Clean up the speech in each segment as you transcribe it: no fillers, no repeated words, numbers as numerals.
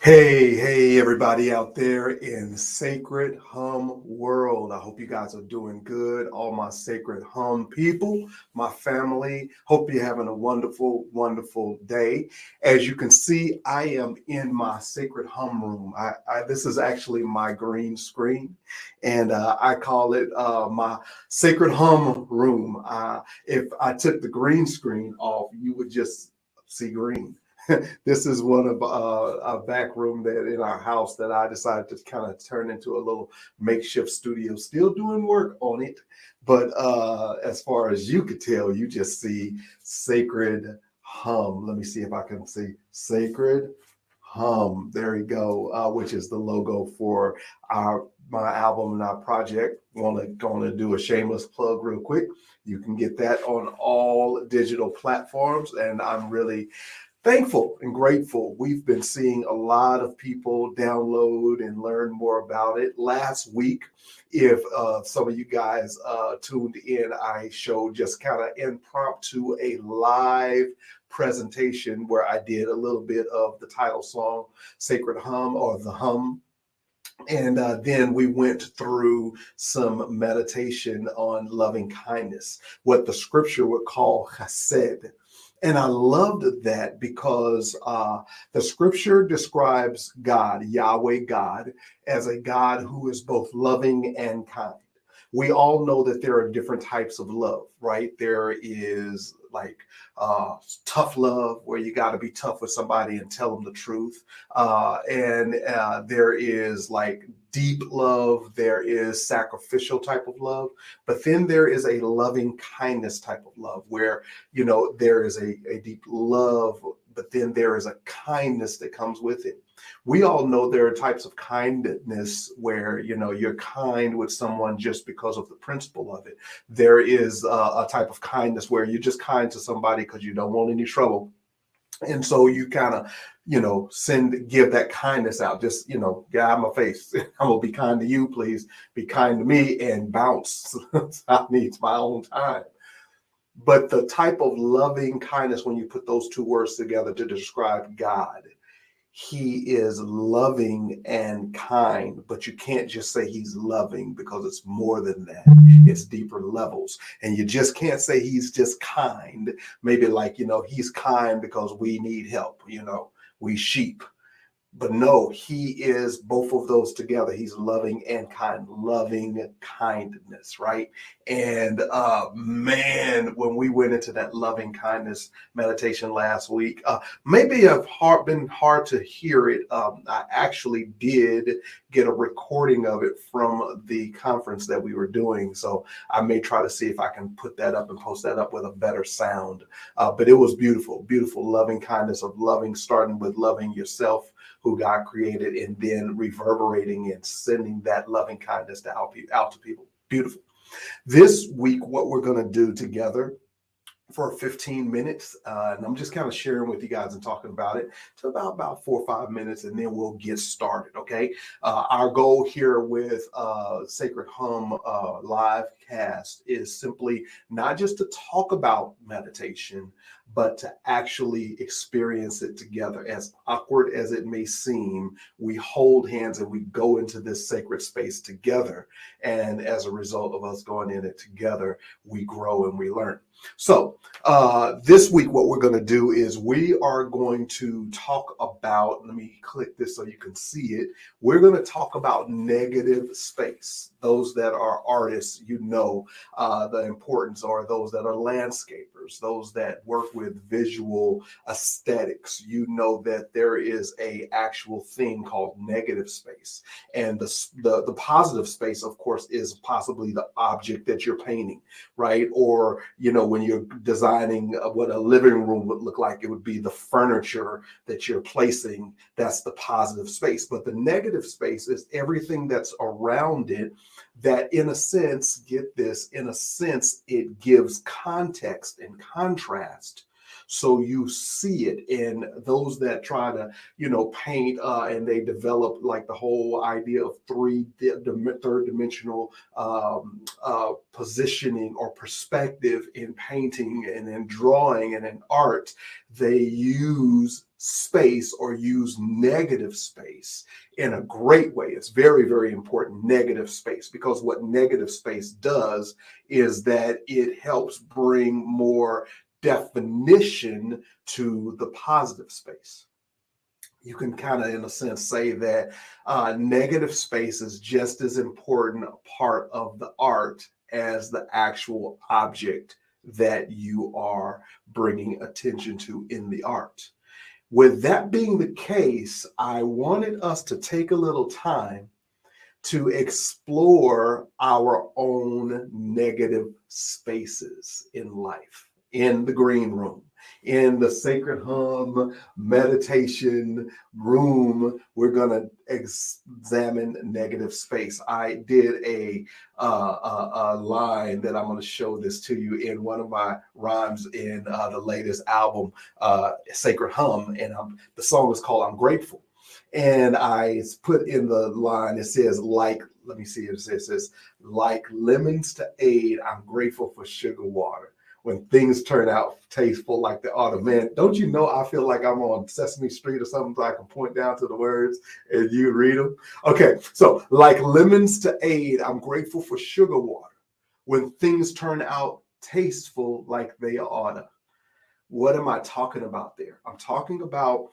Hey, everybody out there in Sacred Hum world. I hope you guys are doing good. All my Sacred Hum people, my family, hope you're having a wonderful, wonderful day. As you can see, I am in my Sacred Hum room. This is actually my green screen, and I call it my Sacred Hum room. If I took the green screen off, you would just see green. This is one of a back room that in our house that I decided to kind of turn into a little makeshift studio. Still doing work on it, but as far as you could tell, you just see Sacred Hum. Let me see if I can see Sacred Hum. There you go, which is the logo for our my album and our project. Want to do a shameless plug real quick. You can get that on all digital platforms, and I'm really thankful and grateful. We've been seeing a lot of people download and learn more about it. Last week, if some of you guys tuned in, I showed just kind of impromptu a live presentation where I did a little bit of the title song, Sacred Hum or The Hum. And then we went through some meditation on loving kindness, what the scripture would call chesed. And I loved that because the scripture describes God, Yahweh God, as a God who is both loving and kind. We all know that there are different types of love, right? There is like tough love, where you got to be tough with somebody and tell them the truth. And there is like deep love, there is sacrificial type of love, but then there is a loving kindness type of love where, there is a deep love, but then there is a kindness that comes with it. We all know there are types of kindness where, you're kind with someone just because of the principle of it. There is a type of kindness where you're just kind to somebody because you don't want any trouble. And so you kind of, give that kindness out. Just, get out of my face. I'm gonna be kind to you, please. Be kind to me and bounce. I need my own time. But the type of loving kindness, when you put those two words together to describe God, he is loving and kind, but you can't just say he's loving because it's more than that. It's deeper levels. And you just can't say he's just kind. Maybe like, he's kind because we need help, we sheep. But no, he is both of those together. He's loving and kind, loving kindness, right? And man, when we went into that loving kindness meditation last week, maybe have been hard to hear it. I actually did get a recording of it from the conference that we were doing. So I may try to see if I can put that up and post that up with a better sound. But it was beautiful, beautiful loving kindness of loving, starting with loving yourself, who God created, and then reverberating and sending that loving kindness out to people. Beautiful. This week, what we're going to do together for 15 minutes, and I'm just kind of sharing with you guys and talking about it to about 4 or 5 minutes, and then we'll get started. Okay. Our goal here with Sacred Hum live cast is simply not just to talk about meditation, but to actually experience it together. As awkward as it may seem, we hold hands and we go into this sacred space together. And as a result of us going in it together, we grow and we learn. So this week, what we're going to do is we are going to talk about, let me click this so you can see it. We're going to talk about negative space. Those that are artists, the importance, or those that are landscapers, those that work with visual aesthetics, that there is a actual thing called negative space. And the positive space, of course, is possibly the object that you're painting, right? Or, when you're designing what a living room would look like, it would be the furniture that you're placing. That's the positive space. But the negative space is everything that's around it that, in a sense, get this, in a sense, it gives context and contrast. So you see it in those that try to, paint and they develop like the whole idea of third dimensional positioning or perspective in painting and in drawing and in art. They use space or use negative space in a great way. It's very, very important, negative space, because what negative space does is that it helps bring more definition to the positive space. You can kind of, in a sense, say that negative space is just as important a part of the art as the actual object that you are bringing attention to in the art. With that being the case, I wanted us to take a little time to explore our own negative spaces in life, in the green room, in the Sacred Hum meditation room. We're going to examine negative space. I did a line that I'm going to show this to you in one of my rhymes in the latest album, Sacred Hum, and the song is called "I'm Grateful." And I put in the line, it says, let me see, it says, like lemons to aid, I'm grateful for sugar water. When things turn out tasteful like they ought to. Man, don't you know I feel like I'm on Sesame Street or something, so I can point down to the words and you read them? Okay, so like lemons to aid, I'm grateful for sugar water. When things turn out tasteful like they ought to. What am I talking about there? I'm talking about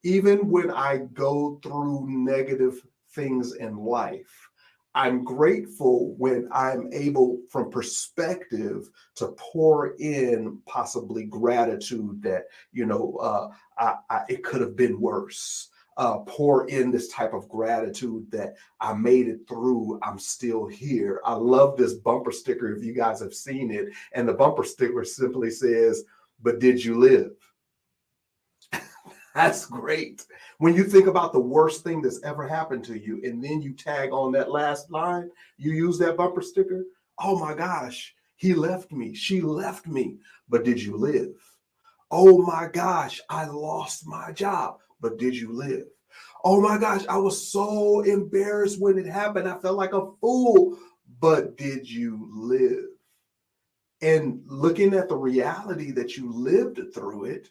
even when I go through negative things in life, I'm grateful when I'm able, from perspective, to pour in possibly gratitude that, it could have been worse. Pour in this type of gratitude that I made it through, I'm still here. I love this bumper sticker, if you guys have seen it. And the bumper sticker simply says, "But did you live?" That's great. When you think about the worst thing that's ever happened to you, and then you tag on that last line, you use that bumper sticker. Oh my gosh, he left me, she left me, but did you live? Oh my gosh, I lost my job, but did you live? Oh my gosh, I was so embarrassed when it happened. I felt like a fool, but did you live? And looking at the reality that you lived through it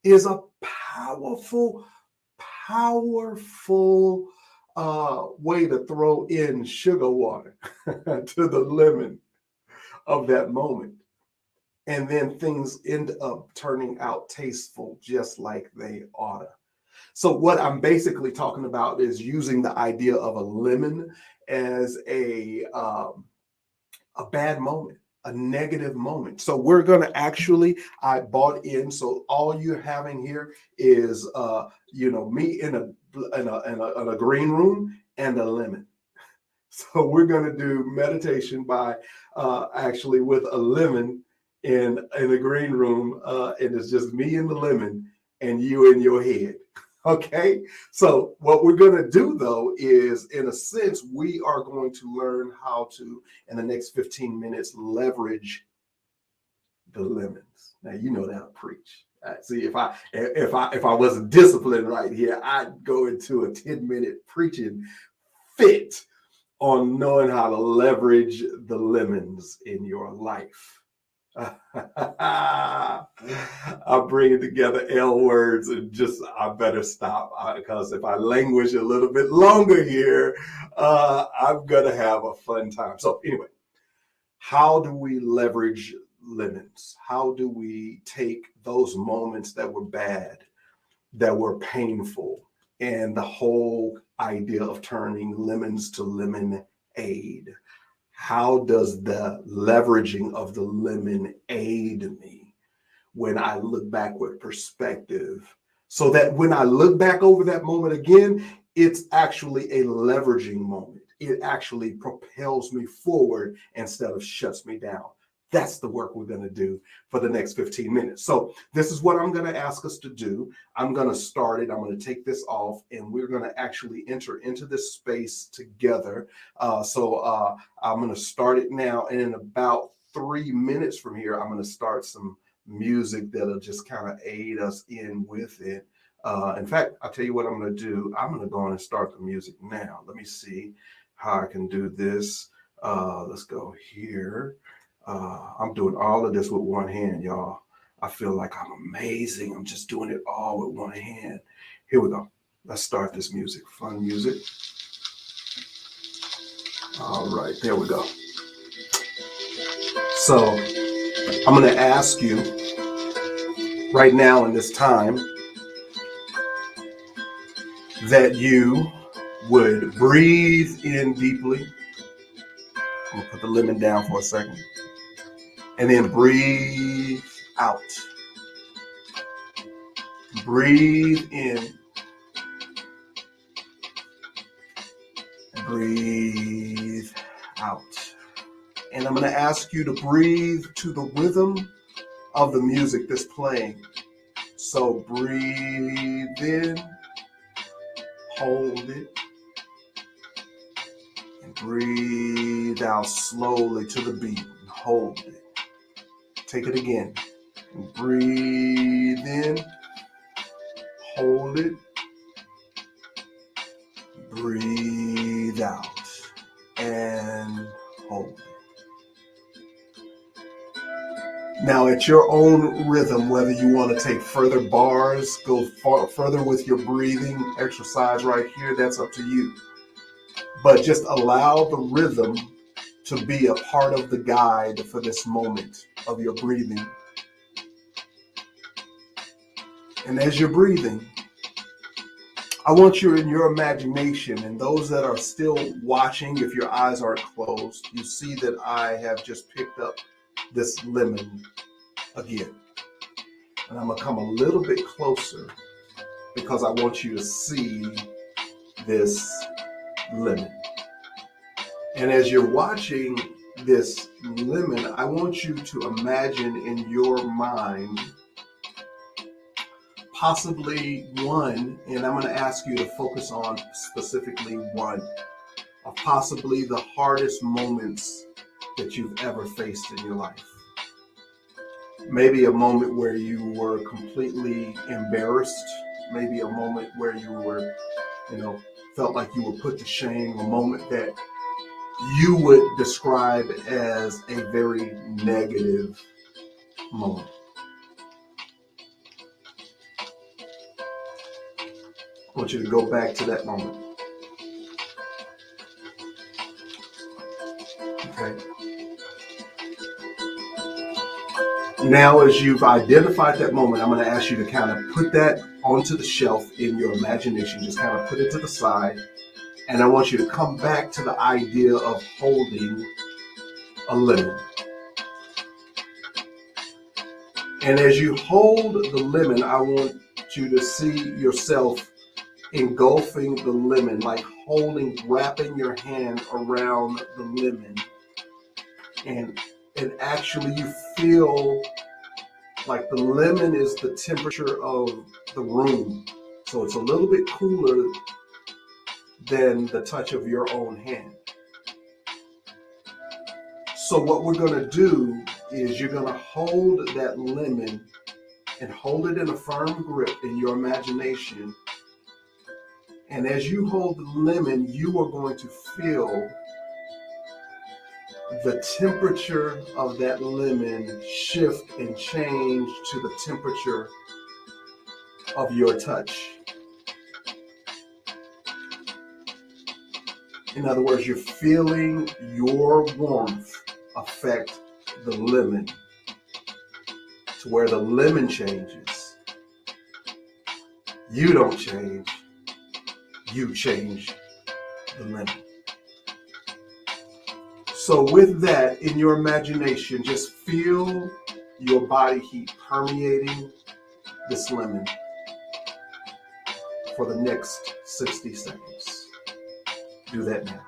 is a powerful, powerful way to throw in sugar water to the lemon of that moment. And then things end up turning out tasteful just like they oughta. So what I'm basically talking about is using the idea of a lemon as a bad moment, a negative moment. So we're going to actually, I bought in. So all you're having here is, me in a green room and a lemon. So we're going to do meditation by actually with a lemon in a green room, and it's just me and the lemon and you in your head. Okay, so what we're going to do, though, is, in a sense, we are going to learn how to, in the next 15 minutes, leverage the lemons. Now, you know that I preach. See, if I wasn't disciplined right here, I'd go into a 10-minute preaching fit on knowing how to leverage the lemons in your life. I'm bringing together L words and I better stop, because if I languish a little bit longer here, I'm going to have a fun time. So anyway, how do we leverage lemons? How do we take those moments that were bad, that were painful, and the whole idea of turning lemons to lemonade? How does the leveraging of the lemon aid me when I look back with perspective, so that when I look back over that moment again, it's actually a leveraging moment. It actually propels me forward instead of shuts me down. That's the work we're going to do for the next 15 minutes. So this is what I'm going to ask us to do. I'm going to start it. I'm going to take this off, and we're going to actually enter into this space together. So I'm going to start it now. And in about 3 minutes from here, I'm going to start some music that'll just kind of aid us in with it. In fact, I'll tell you what I'm going to do. I'm going to go on and start the music now. Let me see how I can do this. Let's go here. I'm doing all of this with one hand, y'all. I feel like I'm amazing. I'm just doing it all with one hand. Here we go. Let's start this music. Fun music. All right, there we go. So I'm going to ask you right now in this time that you would breathe in deeply. I'm going to put the lemon down for a second. And then breathe out. Breathe in. Breathe out. And I'm going to ask you to breathe to the rhythm of the music that's playing. So breathe in, hold it, and breathe out slowly to the beat and hold it. Take it again. And breathe in, hold it, breathe out, and hold it. Now, at your own rhythm, whether you want to take further bars, go further with your breathing exercise right here, that's up to you. But just allow the rhythm to be a part of the guide for this moment of your breathing. And as you're breathing, I want you in your imagination, and those that are still watching, if your eyes aren't closed, you see that I have just picked up this lemon again. And I'm going to come a little bit closer because I want you to see this lemon. And as you're watching this lemon, I want you to imagine in your mind possibly one, and I'm going to ask you to focus on specifically one of possibly the hardest moments that you've ever faced in your life. Maybe a moment where you were completely embarrassed. Maybe a moment where you were, felt like you were put to shame. A moment that you would describe as a very negative moment. I want you to go back to that moment. Okay. Now, as you've identified that moment, I'm going to ask you to kind of put that onto the shelf in your imagination. Just kind of put it to the side. And I want you to come back to the idea of holding a lemon. And as you hold the lemon, I want you to see yourself engulfing the lemon, like wrapping your hand around the lemon. And actually you feel like the lemon is the temperature of the room. So it's a little bit cooler than the touch of your own hand. So what we're going to do is you're going to hold that lemon and hold it in a firm grip in your imagination. And as you hold the lemon, you are going to feel the temperature of that lemon shift and change to the temperature of your touch. In other words, you're feeling your warmth affect the lemon to where the lemon changes. You don't change, you change the lemon. So with that, in your imagination, just feel your body heat permeating this lemon for the next 60 seconds. Do that now.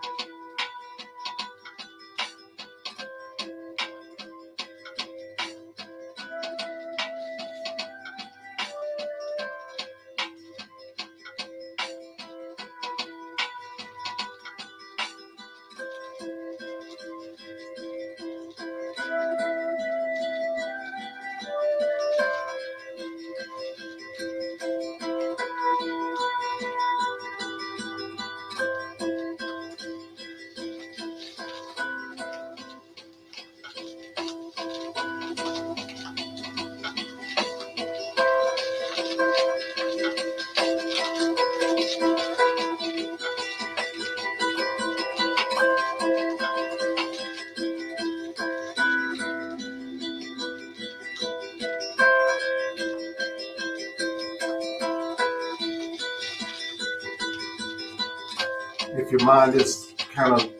if your mind is kind of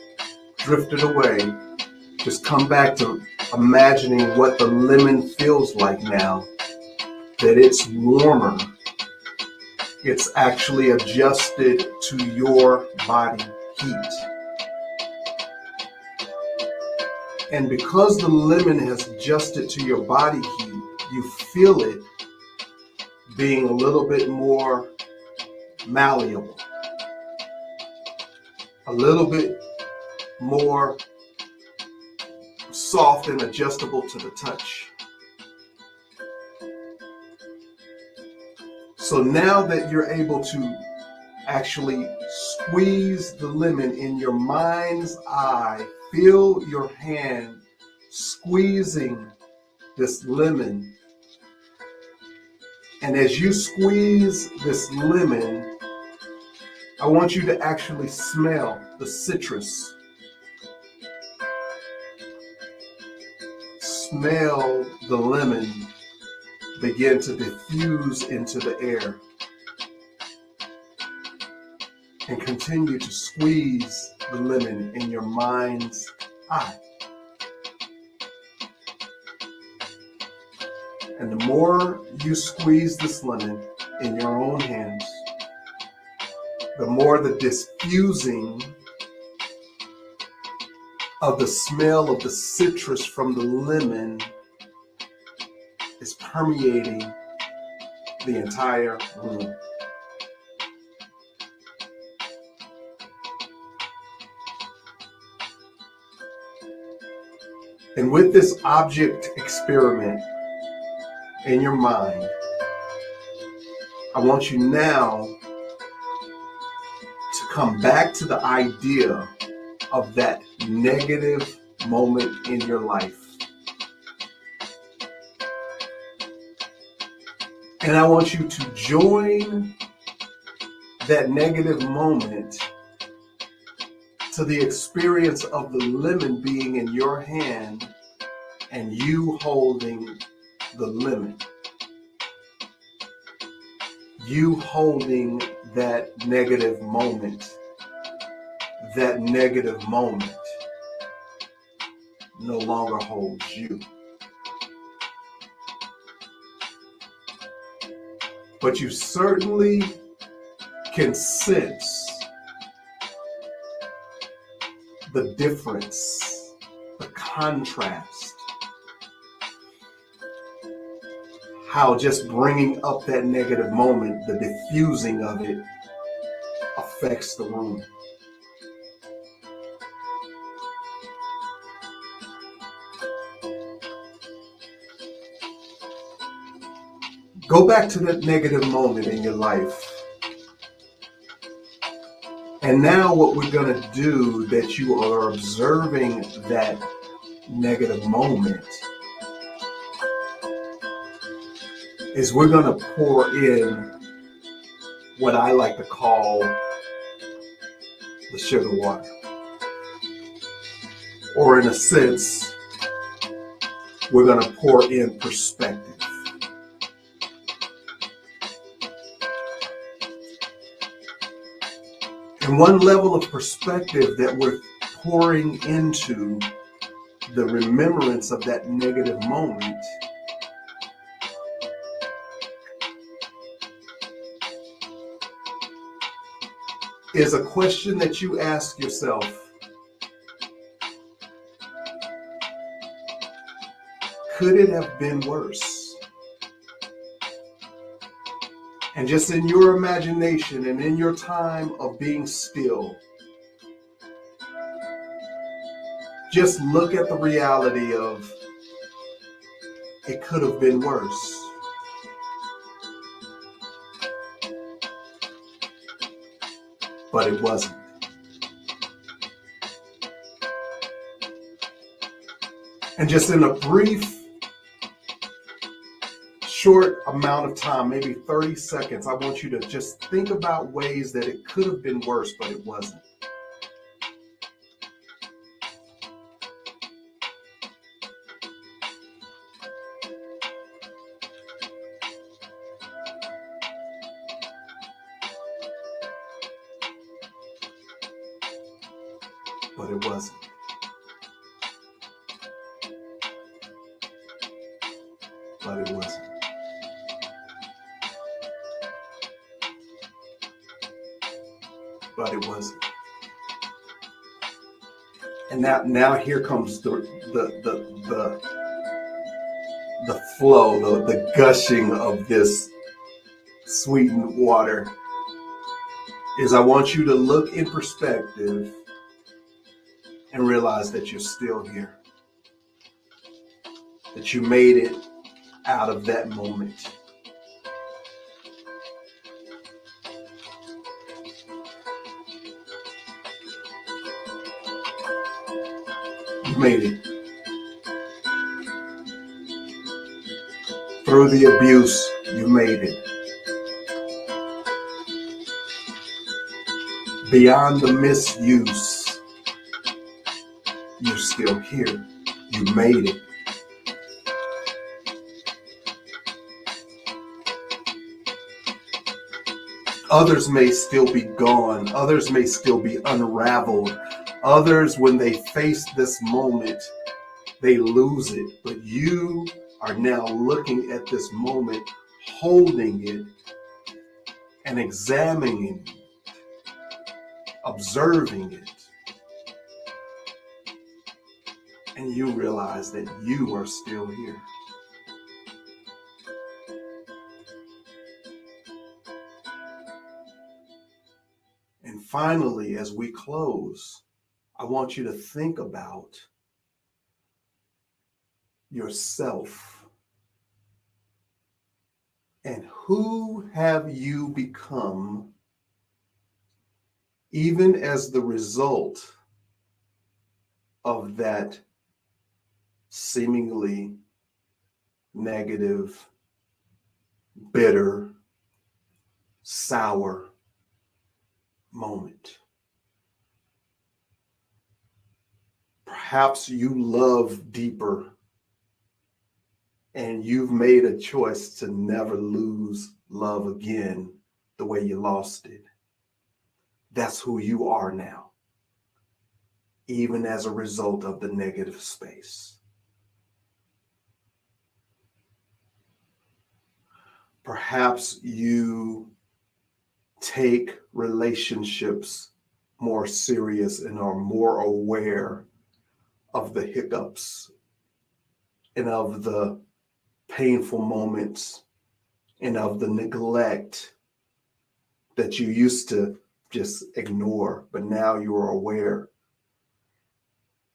drifted away, just come back to imagining what the lemon feels like now that it's warmer. It's actually adjusted to your body heat. And because the lemon has adjusted to your body heat, you feel it being a little bit more malleable, a little bit more soft and adjustable to the touch. So now that you're able to actually squeeze the lemon in your mind's eye, feel your hand squeezing this lemon. And as you squeeze this lemon, I want you to actually smell the citrus. Smell the lemon begin to diffuse into the air. And continue to squeeze the lemon in your mind's eye. And the more you squeeze this lemon in your own hands, the more the diffusing of the smell of the citrus from the lemon is permeating the entire room. And with this object experiment in your mind, I want you now to come back to the idea of that negative moment in your life. And I want you to join that negative moment to the experience of the lemon being in your hand and you holding the lemon. You holding that negative moment. That negative moment no longer holds you. But you certainly can sense the difference, the contrast, how just bringing up that negative moment, the diffusing of it affects the room. Go back to that negative moment in your life. And now what we're going to do that you are observing that negative moment is we're going to pour in what I like to call the sugar water. Or in a sense, we're going to pour in perspective. And one level of perspective that we're pouring into the remembrance of that negative moment is a question that you ask yourself. Could it have been worse? And just in your imagination and in your time of being still, just look at the reality of it could have been worse. But it wasn't. And just in a brief, short amount of time, maybe 30 seconds, I want you to just think about ways that it could have been worse, but it wasn't. but it wasn't. But it wasn't. But it wasn't. And now here comes the flow, the gushing of this sweetened water. Is I want you to look in perspective and realize that you're still here. That you made it out of that moment. You made it. Through the abuse, you made it. Beyond the misuse, you're still here. You made it. Others may still be gone. Others may still be unraveled. Others, when they face this moment, they lose it. But you are now looking at this moment, holding it and examining it, observing it. And you realize that you are still here. And finally, as we close, I want you to think about yourself. And who have you become, even as the result of that seemingly negative, bitter, sour moment? Perhaps you love deeper and you've made a choice to never lose love again the way you lost it. That's who you are now, even as a result of the negative space. Perhaps you take relationships more serious and are more aware of the hiccups and of the painful moments and of the neglect that you used to just ignore, but now you are aware.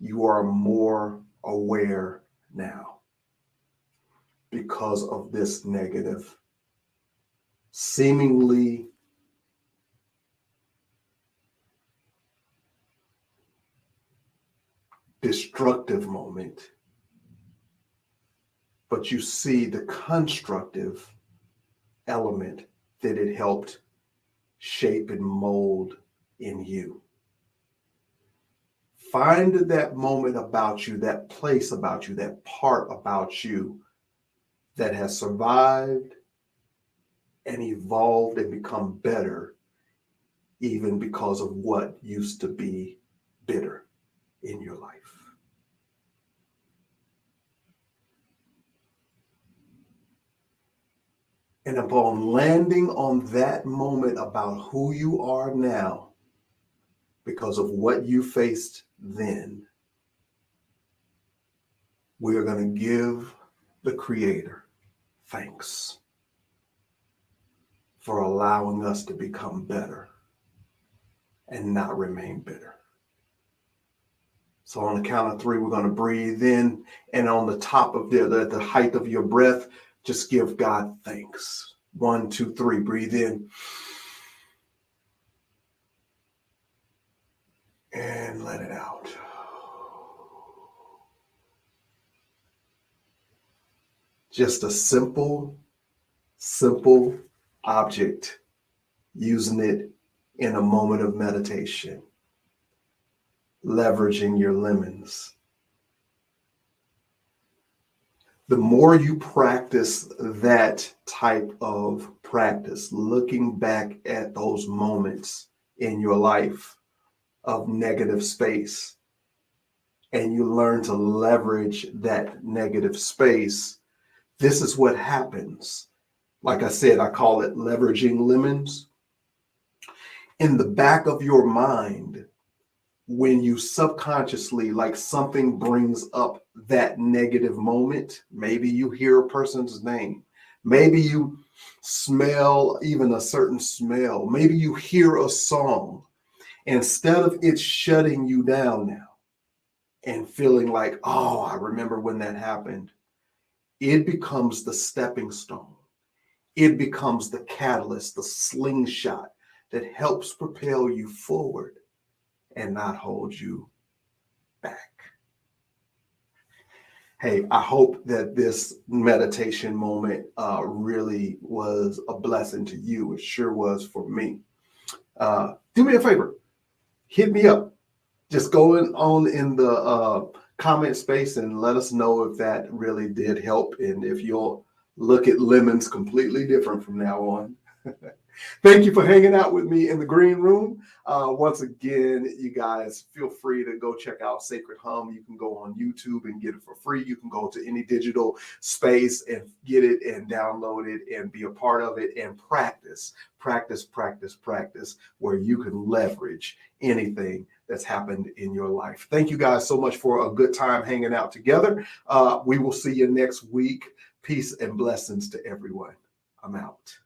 You are more aware now because of this negative, seemingly destructive moment, but you see the constructive element that it helped shape and mold in you. Find that moment about you, that place about you, that part about you that has survived and evolved and become better, even because of what used to be bitter in your life. And upon landing on that moment about who you are now, because of what you faced then, we are going to give the Creator thanks for allowing us to become better and not remain bitter. So on the count of 3, we're going to breathe in, and on the top of the height of your breath, just give God thanks. 1, 2, 3, breathe in. And let it out. Just a simple object, using it in a moment of meditation, leveraging your lemons. The more you practice that type of practice, looking back at those moments in your life, of negative space and you learn to leverage that negative space, this is what happens. Like I said, I call it leveraging lemons. In the back of your mind, when you subconsciously, like something brings up that negative moment, maybe you hear a person's name, maybe you smell even a certain smell, maybe you hear a song, instead of it shutting you down now and feeling like, oh, I remember when that happened, it becomes the stepping stone. It becomes the catalyst, the slingshot that helps propel you forward and not hold you back. Hey, I hope that this meditation moment really was a blessing to you. It sure was for me. Do me a favor, hit me up. Just go on in the comment space and let us know if that really did help and if you'll look at lemons completely different from now on. Thank you for hanging out with me in the green room. Once again, you guys feel free to go check out Sacred Hum. You can go on YouTube and get it for free. You can go to any digital space and get it and download it and be a part of it and practice, where you can leverage anything that's happened in your life. Thank you guys so much for a good time hanging out together. We will see you next week. Peace and blessings to everyone. I'm out.